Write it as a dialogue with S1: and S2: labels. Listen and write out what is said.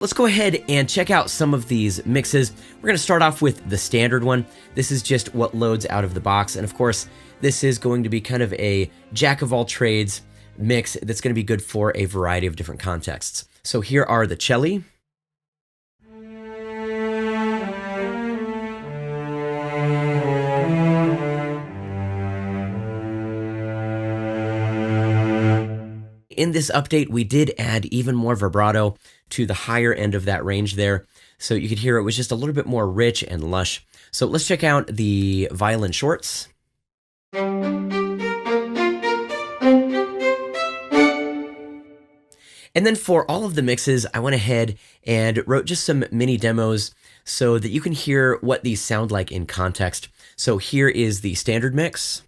S1: Let's go ahead and check out some of these mixes. We're going to start off with the standard one. This is just what loads out of the box. And of course, this is going to be kind of a jack of all trades mix that's going to be good for a variety of different contexts. So here are the celli. In this update, we did add even more vibrato to the higher end of that range there. So you could hear it was just a little bit more rich and lush. So let's check out the violin shorts. And then for all of the mixes, I went ahead and wrote just some mini demos so that you can hear what these sound like in context. So here is the standard mix.